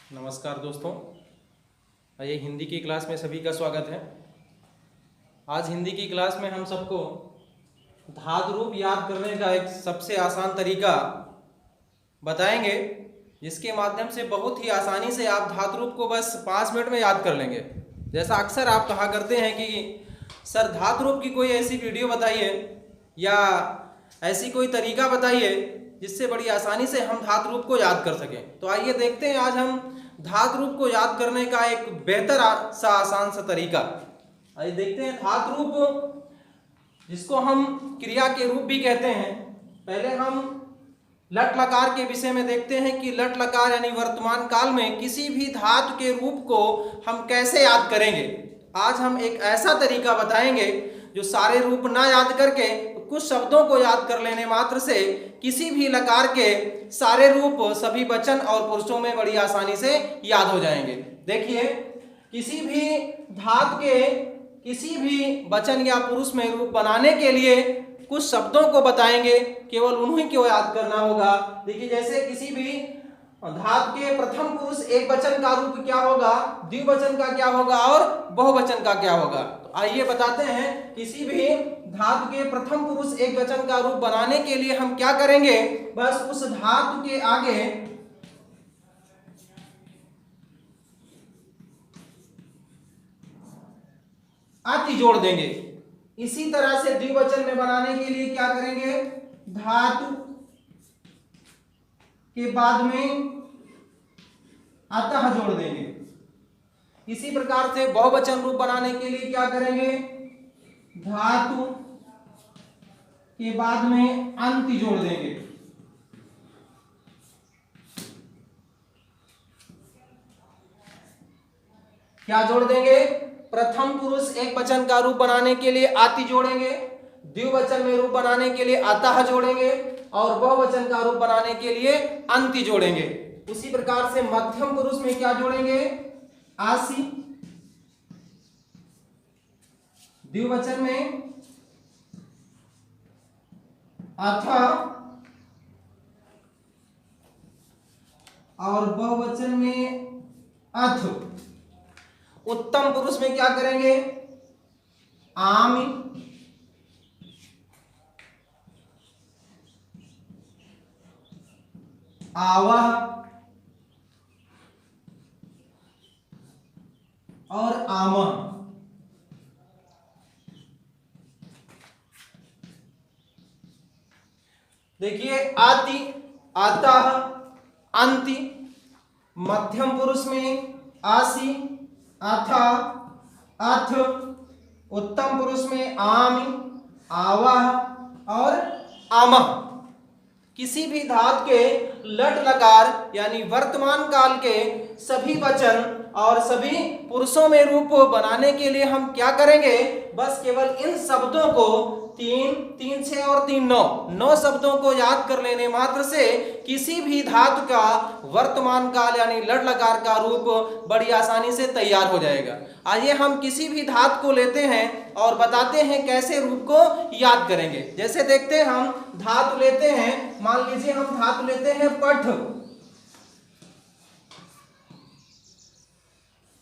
नमस्कार दोस्तों, ये हिंदी की क्लास में सभी का स्वागत है। आज हिंदी की क्लास में हम सबको धातु रूप याद करने का एक सबसे आसान तरीका बताएंगे, जिसके माध्यम से बहुत ही आसानी से आप धातु रूप को बस 5 मिनट में याद कर लेंगे। जैसा अक्सर आप कहा करते हैं कि सर धातु रूप की कोई ऐसी वीडियो बताइए या ऐसी कोई तरीका बताइए जिससे बड़ी आसानी से हम धातु रूप को याद कर सकें। तो आइए देखते हैं आज हम धातु रूप को याद करने का एक बेहतर सा आसान सा तरीका। आइए देखते हैं धातु रूप, जिसको हम क्रिया के रूप भी कहते हैं। पहले हम लट लकार के विषय में देखते हैं कि लट लकार यानी वर्तमान काल में किसी भी धातु के रूप को हम कैसे याद करेंगे। आज हम एक ऐसा तरीका बताएंगे जो सारे रूप ना याद करके कुछ शब्दों को याद कर लेने मात्र से किसी भी लकार के सारे रूप सभी वचन और पुरुषों में बड़ी आसानी से याद हो जाएंगे। देखिए, किसी भी धातु के किसी भी वचन या पुरुष में रूप बनाने के लिए कुछ शब्दों को बताएंगे, केवल उन्हीं को याद करना होगा। देखिए, जैसे किसी भी धातु के प्रथम पुरुष एक वचन का रूप क्या होगा, द्विवचन का क्या होगा और बहुवचन का क्या होगा। तो आइए बताते हैं, किसी भी धातु के प्रथम पुरुष एक वचन का रूप बनाने के लिए हम क्या करेंगे, बस उस धातु के आगे अति जोड़ देंगे। इसी तरह से द्विवचन में बनाने के लिए क्या करेंगे, धातु के बाद में अतः जोड़ देंगे। इसी प्रकार से बहुवचन रूप बनाने के लिए क्या करेंगे, धातु के बाद में अंति जोड़ देंगे। क्या जोड़ देंगे, प्रथम पुरुष एक वचन का रूप बनाने के लिए आति जोड़ेंगे, द्विवचन में रूप बनाने के लिए अतः जोड़ेंगे और बहुवचन का रूप बनाने के लिए अंति जोड़ेंगे। उसी प्रकार से मध्यम पुरुष में क्या जोड़ेंगे, आसी, द्विवचन में अथ और बहुवचन में अथ। उत्तम पुरुष में क्या करेंगे, आमि, आवह और आमह। देखिए, आति, अतः, अंति। मध्यम पुरुष में आसी, अथ, अथ। उत्तम पुरुष में आमि, आवह और आमह। किसी भी धातु के लट लकार यानी वर्तमान काल के सभी वचन और सभी पुरुषों में रूप बनाने के लिए हम क्या करेंगे, बस केवल इन शब्दों को 3, 3, 6 और 3, 9 शब्दों को याद कर लेने मात्र से किसी भी धातु का वर्तमान काल यानी लट लकार का रूप बड़ी आसानी से तैयार हो जाएगा। आइए हम किसी भी धातु को लेते हैं और बताते हैं कैसे रूप को याद करेंगे। जैसे देखते हैं, हम धातु लेते हैं, मान लीजिए हम धातु लेते हैं पठ,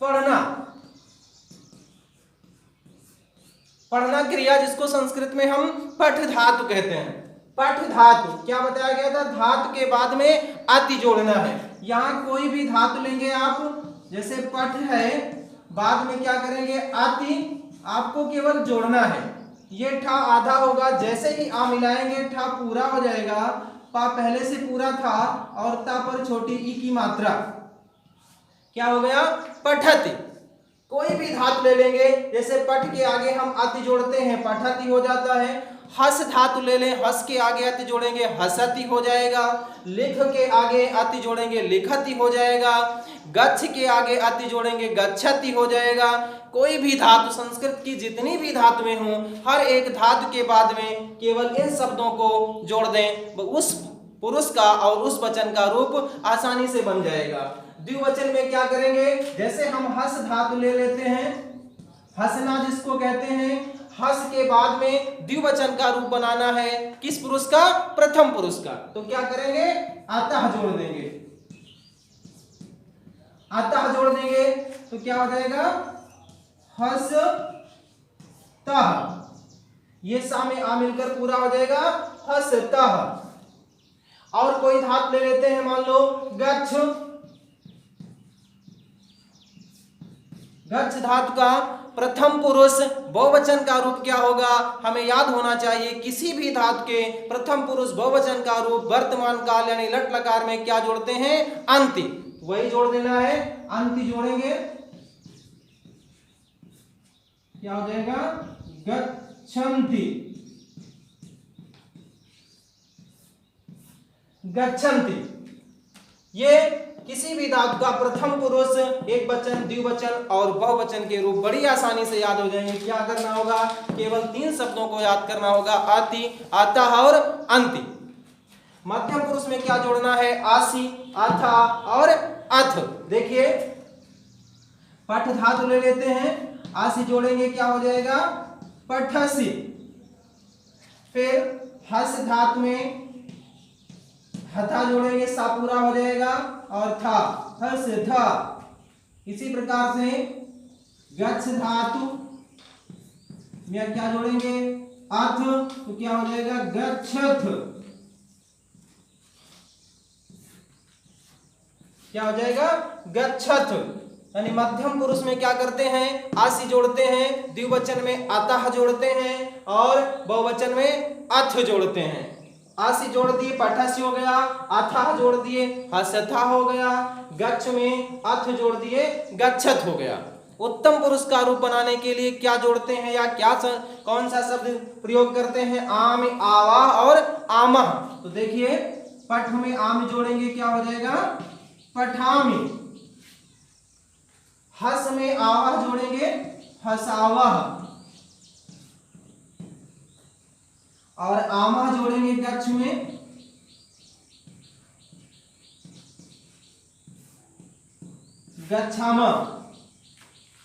पढ़ना। पढ़ना क्रिया जिसको संस्कृत में हम पठ धातु कहते हैं। पठ धातु क्या बताया गया था, धातु के बाद में अति जोड़ना है। यहां कोई भी धातु लेंगे आप, जैसे पठ है, बाद में क्या करेंगे, अति, आपको केवल जोड़ना है। ये ठा आधा होगा, जैसे ही आ मिलाएंगे ठा पूरा हो जाएगा। पा पहले से पूरा था और ता पर छोटी ई की मात्रा, क्या हो गया, पठति। कोई भी धातु ले लेंगे, जैसे पठ के आगे हम अति जोड़ते हैं, पठति हो जाता है। हस धातु ले लें, हस के आगे अति जोड़ेंगे, हसति हो जाएगा। लिख के आगे अति जोड़ेंगे, लिखति हो जाएगा। गच्छ के आगे अति जोड़ेंगे, गच्छति हो जाएगा। कोई भी धातु, संस्कृत की जितनी भी धातुएं हों, हर एक धातु के बाद में केवल इन शब्दों को जोड़ दें, उस पुरुष का और उस वचन का रूप आसानी से बन जाएगा। द्विवचन में क्या करेंगे, जैसे हम हस धातु ले लेते हैं, हसना जिसको कहते हैं, हस के बाद में द्विवचन का रूप बनाना है, किस पुरुष का, प्रथम पुरुष का। तो क्या करेंगे, अतः जोड़ देंगे। अतः जोड़ देंगे तो क्या हो जाएगा, हस्तः। ये सा में आ मिलकर पूरा हो जाएगा हस्तः। और कोई धातु ले लेते हैं, मान लो गच्छ। गच्छ धातु का प्रथम पुरुष बहुवचन का रूप क्या होगा, हमें याद होना चाहिए। किसी भी धातु के प्रथम पुरुष बहुवचन का रूप वर्तमान काल यानी लट लकार में क्या जोड़ते हैं, अंति। वही जोड़ देना है, अंति जोड़ेंगे, क्या हो जाएगा, गच्छन्ति। गच्छन्ति ये किसी भी धातु का प्रथम पुरुष एक वचन, द्विवचन और बहुवचन के रूप बड़ी आसानी से याद हो जाएंगे। क्या करना होगा, केवल 3 शब्दों को याद करना होगा, आति, अतः और अंति। मध्यम पुरुष में क्या जोड़ना है, आसी, अथा और अथ। देखिए पठ धातु ले लेते हैं, आसी जोड़ेंगे क्या हो जाएगा, पठसी। फिर हस धातु में हथा जोड़ेंगे, सा पूरा हो जाएगा और था, हस था। इसी प्रकार से गच्छ धातु में क्या जोड़ेंगे, अथ, तो क्या हो जाएगा, गच्छथ। क्या हो जाएगा, गच्छथ। यानी मध्यम पुरुष में क्या करते हैं, आसी जोड़ते हैं, द्विवचन में अतः जोड़ते हैं और बहुवचन में अथ जोड़ते हैं। आसी जोड़ दिए, पठसी हो गया, अथः जोड़ दिए, हसथा हो गया, गच्छ में अथ जोड़ दिए, गच्छत हो गया। उत्तम पुरुष का रूप बनाने के लिए क्या जोड़ते हैं या क्या कौन सा शब्द प्रयोग करते हैं, आम, आवाह और आमह। तो देखिए पठ में आम जोड़ेंगे, क्या हो जाएगा, पठामि। हस में आवाह जोड़ेंगे, हसावह। और आमा जोड़ेंगे गच्छ में, गच्छामा।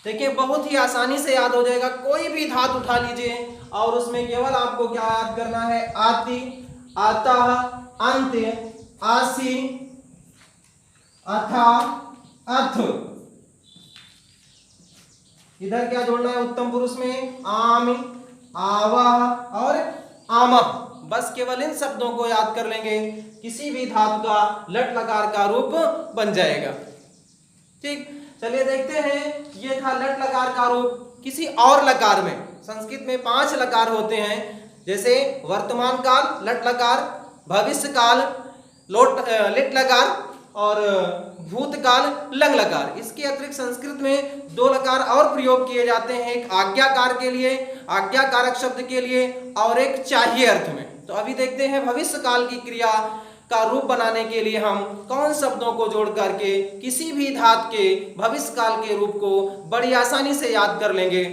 देखिए बहुत ही आसानी से याद हो जाएगा। कोई भी धातु उठा लीजिए और उसमें केवल आपको क्या याद करना है, आति, अतः, अंत्य, आसी, अथा, अथ। इधर क्या जोड़ना है, उत्तम पुरुष में आम, आवाह और आमह। बस केवल इन शब्दों को याद कर लेंगे, किसी भी धातु का लट लकार का रूप बन जाएगा। ठीक, चलिए देखते हैं। ये था लट लकार का रूप। किसी और लकार में, संस्कृत में 5 लकार होते हैं, जैसे वर्तमान काल लट लकार, भविष्य काल लिट लकार और भूतकाल लंग लकार। इसके अतिरिक्त संस्कृत में 2 लकार और प्रयोग किए जाते हैं, एक आज्ञाकार के लिए, आज्ञाकारक शब्द के लिए, और एक चाहिए अर्थ में। तो अभी देखते हैं भविष्य काल की क्रिया का रूप बनाने के लिए हम कौन शब्दों को जोड़ करके किसी भी धातु के भविष्य काल के रूप को बड़ी आसानी से याद कर लेंगे।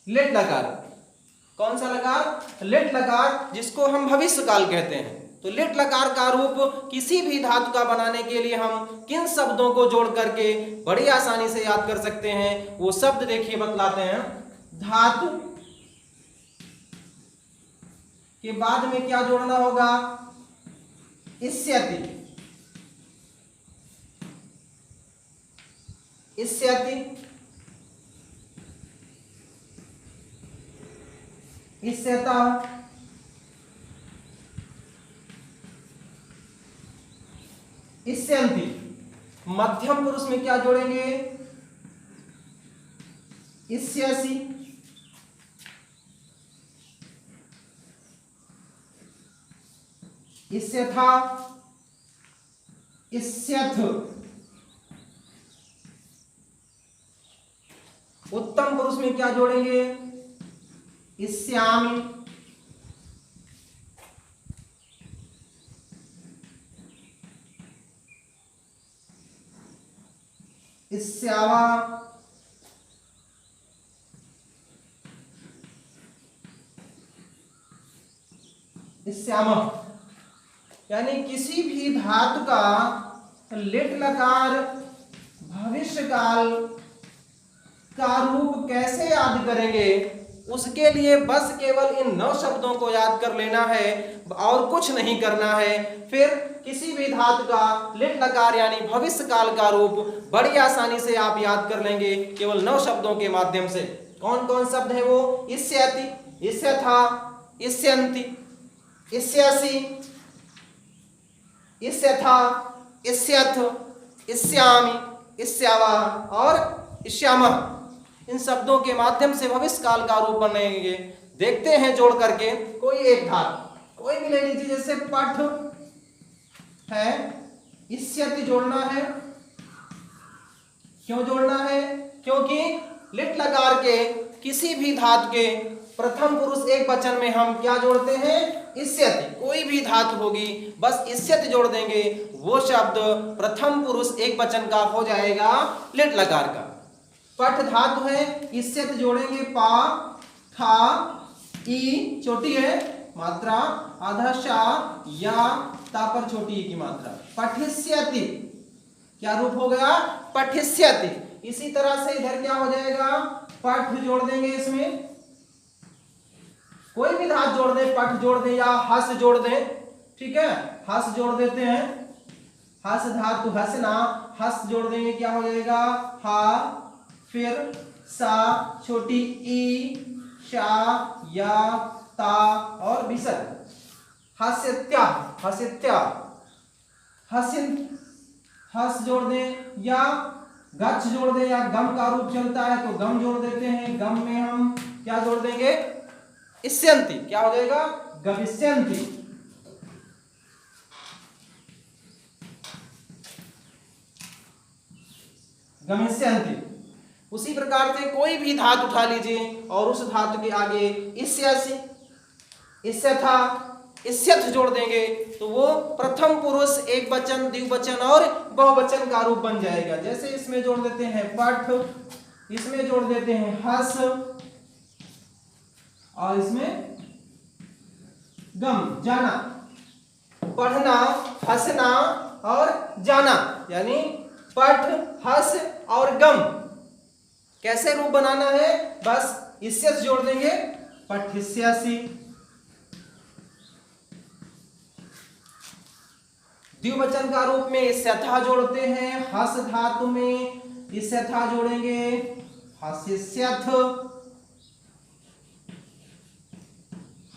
लिट लकार, कौन सा लकार, लिट लकार, जिसको हम भविष्य काल कहते हैं। तो लिट लकार का रूप किसी भी धातु का बनाने के लिए हम किन शब्दों को जोड़ करके बड़ी आसानी से याद कर सकते हैं, वो शब्द देखिए बतलाते हैं। धातु के बाद में क्या जोड़ना होगा, इस्यति, इस्यति, इस्यता, इस्यन्ति। मध्यम पुरुष में क्या जोड़ेंगे, इस्यसि, इस्यथा, इस्यथ। उत्तम पुरुष में क्या जोड़ेंगे, इस्यामि, इस्यावा, इस्यामः। यानी किसी भी धातु का लिट लकार भविष्य काल का रूप कैसे याद करेंगे, उसके लिए बस केवल इन 9 शब्दों को याद कर लेना है और कुछ नहीं करना है। फिर किसी भी धातु का लिट लकार यानी भविष्य काल का रूप बड़ी आसानी से आप याद कर लेंगे केवल 9 शब्दों के माध्यम से। कौन कौन शब्द है वो? इष्यति, इष्यथा, इष्यन्ति, इष्यसि, इष्यथा, इष्यथ, इष्यामि, इष्यावः और इष्यामः। इन शब्दों के माध्यम से भविष्य काल का रूप बनेंगे। देखते हैं जोड़ करके। कोई एक धातु कोई भी ले लीजिए, जैसे पठ है, इष्यति जोड़ना है। क्यों जोड़ना है? क्योंकि लिट लकार के किसी भी धातु के प्रथम पुरुष एक वचन में हम क्या जोड़ते हैं? इष्यति। कोई भी धातु होगी बस इष्यति जोड़ देंगे, वो शब्द प्रथम पुरुष एक वचन का हो जाएगा लिट लकार का। पठ धातु है, इष्यति जोड़ेंगे पा, था, ई छोटी है मात्रा, आधा शा, या, ता पर छोटी ई की मात्रा। पठिष्यति क्या रूप हो गया? पठिष्यति। इसी तरह से इधर क्या हो जाएगा? पठ जोड़ देंगे, इसमें कोई भी धातु जोड़ दें, पठ जोड़ दें या हस जोड़ दें, ठीक है, हस जोड़ देते हैं। हस धातु हसना, हस जोड़ देंगे, क्या हो जाएगा? हा, फिर सा, छोटी ई, शा, या, ता और विसर्ग। हस्यत्या, हस्यत्या, हसिन, हस जोड़ दें या गच्छ जोड़ दें, या गम का रूप चलता है तो गम जोड़ देते हैं। गम में हम क्या जोड़ देंगे? इष्यन्ति। क्या हो जाएगा? गमिष्यन्ति। गमिष्यन्ति। उसी प्रकार से कोई भी धातु उठा लीजिए और उस धातु के आगे इष्यसि, इष्यथा, इष्यथ जोड़ देंगे तो वो प्रथम पुरुष एक वचन, द्विवचन और बहुवचन का रूप बन जाएगा। जैसे इसमें जोड़ देते हैं पठ, इसमें जोड़ देते हैं हस और इसमें गम, जाना। पढ़ना, हंसना और जाना, यानी पठ, हस और गम। कैसे रूप बनाना है? बस इष्यस जोड़ देंगे, पठिष्यसि। द्विवचन का रूप में इष्यथा जोड़ते हैं, हस धातु में इष्यथा जोड़ेंगे, हसिष्यथ,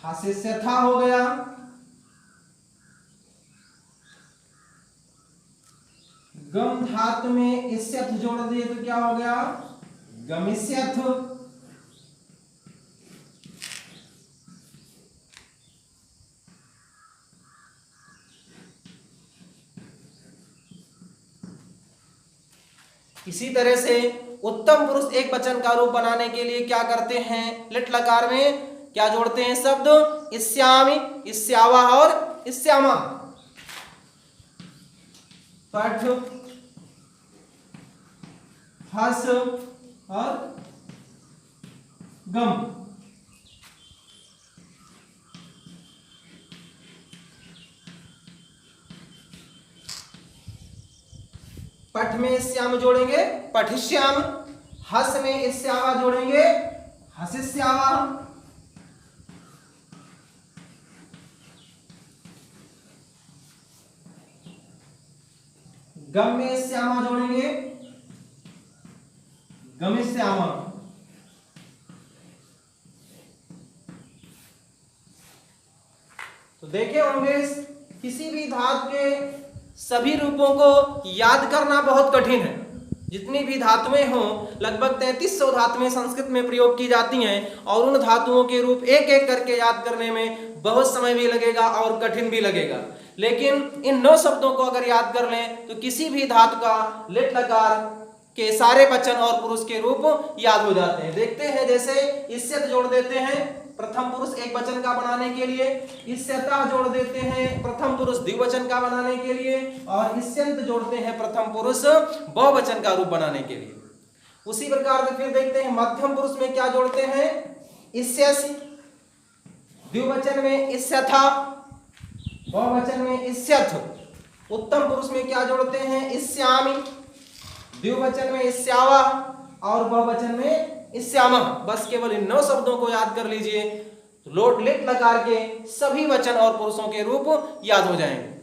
हसिष्यथा हो गया। गम धातु में इष्यथ जोड़ दिए तो क्या हो गया? गमिष्यथ। इसी तरह से उत्तम पुरुष एक वचन का रूप बनाने के लिए क्या करते हैं? लिट लकार में क्या जोड़ते हैं शब्द? इष्यामि, इष्यावः और इष्यामः। पठ, हस और गम। पठ में इष्याम जोड़ेंगे, पठिष्याम। हस में इष्यावा जोड़ेंगे, हसिष्यावा। गम में इष्यामा जोड़ेंगे, गमिष्यामा। तो देखे होंगे किसी भी धातु के सभी रूपों को याद करना बहुत कठिन है। जितनी भी धातुएं हों, लगभग 3300 धातुएं संस्कृत में प्रयोग की जाती हैं और उन धातुओं के रूप एक एक करके याद करने में बहुत समय भी लगेगा और कठिन भी लगेगा। लेकिन इन 9 शब्दों को अगर याद कर लें तो किसी भी धातु का लिट लकार के सारे वचन और पुरुष के रूप याद हो जाते हैं। देखते हैं, जैसे इष्यत जोड़ देते हैं प्रथम पुरुष एक वचन का बनाने के लिए, इष्यता जोड़ देते हैं प्रथम पुरुष द्विवचन का बनाने के लिए, और इष्यन्त जोड़ते हैं प्रथम पुरुष बहुवचन का रूप बनाने के लिए। उसी प्रकार से फिर देखते हैं मध्यम पुरुष में क्या जोड़ते हैं? इष्यसि, द्विवचन में इष्यथा, बहुवचन में इष्यथ, उत्तम पुरुष में क्या जोड़ते हैं? इष्यामि, द्विवचन में इष्यावा और बहुवचन में इष्यामः। बस केवल इन 9 शब्दों को याद कर लीजिए, लोट लिट लकार के सभी वचन और पुरुषों के रूप याद हो जाएंगे।